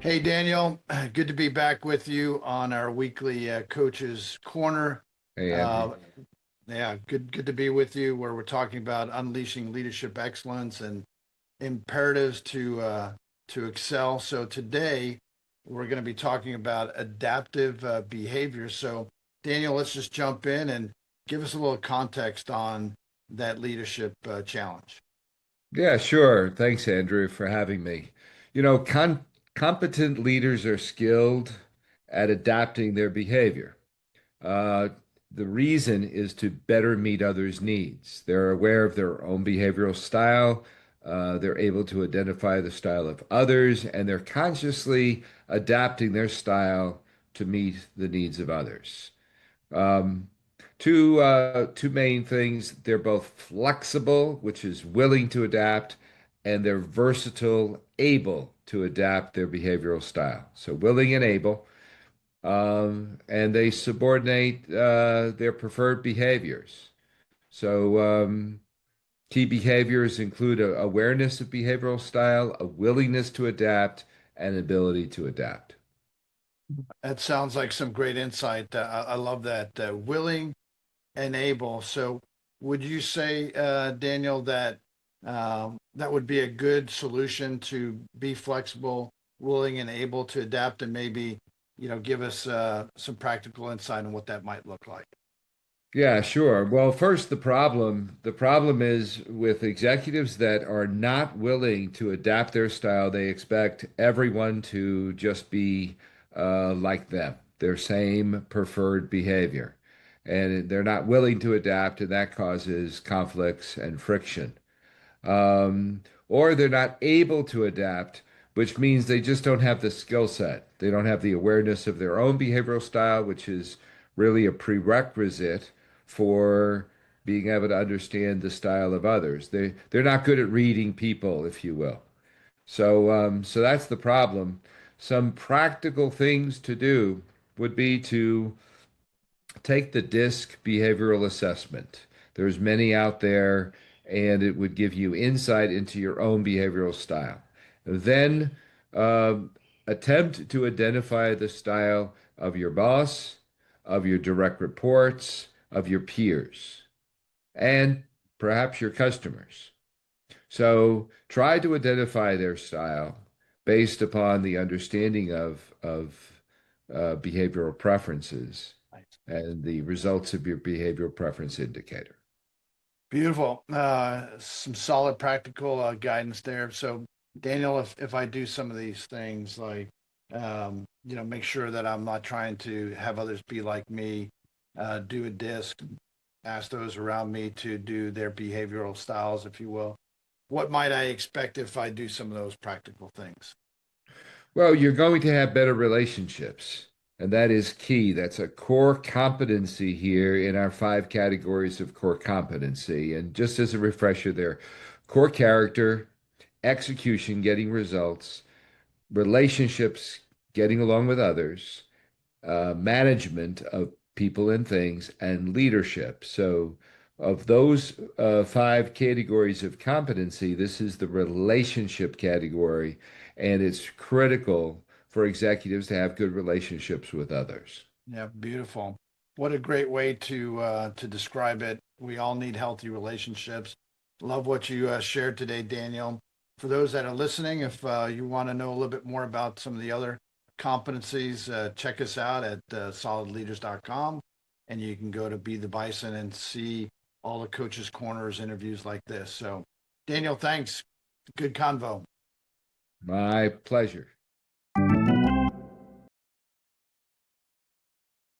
Hey Daniel, good to be back with you on our weekly Coaches Corner. Hey, Andrew. Uh, yeah, good to be with you where we're talking about unleashing leadership excellence and imperatives to excel. So today we're going to be talking about adaptive behavior. So Daniel, let's just jump in and give us a little context on that leadership challenge. Yeah, sure. Thanks, Andrew, for having me. You know, competent leaders are skilled at adapting their behavior. Uh, the reason is to better meet others' needs. They're aware of their own behavioral style. They're able to identify the style of others, and they're consciously adapting their style to meet the needs of others. Um, two main things. They're both flexible, which is willing to adapt, and they're versatile, able to adapt their behavioral style. So willing and able, and they subordinate their preferred behaviors. So key behaviors include awareness of behavioral style, a willingness to adapt, and ability to adapt. That sounds like some great insight. I love that. Willing enable. So, would you say, Daniel, that that would be a good solution to be flexible, willing, and able to adapt, and maybe give us some practical insight on what that might look like? Yeah, sure. Well, first, the problem is with executives that are not willing to adapt their style. They expect everyone to just be like them, their same preferred behavior. And they're not willing to adapt, and that causes conflicts and friction. Or they're not able to adapt, which means they just don't have the skill set. They don't have the awareness of their own behavioral style, which is really a prerequisite for being able to understand the style of others. They're not good at reading people, if you will. So that's the problem. Some practical things to do would be to take the DISC behavioral assessment. There's many out there, and it would give you insight into your own behavioral style. Then um, attempt to identify the style of your boss, of your direct reports, of your peers, and perhaps your customers. So try to identify their style based upon the understanding of behavioral preferences and the results of your behavioral preference indicator. Beautiful. Some solid practical guidance there. So, Daniel, if I do some of these things, like make sure that I'm not trying to have others be like me, do a disc, ask those around me to do their behavioral styles, if you will. What might I expect if I do some of those practical things? Well, you're going to have better relationships, and that is key. That's a core competency here in our five categories of core competency. And just as a refresher, there, core character, execution, getting results, relationships, getting along with others, management of people and things, and leadership. So, of those five categories of competency, this is the relationship category, and it's critical for executives to have good relationships with others. Yeah, beautiful. What a great way to describe it. We all need healthy relationships. Love what you shared today, Daniel. For those that are listening, if you want to know a little bit more about some of the other competencies, check us out at solidleaders.com, and you can go to Be the Bison and see all the coaches' corners interviews like this. So, Daniel, thanks. Good convo. My pleasure.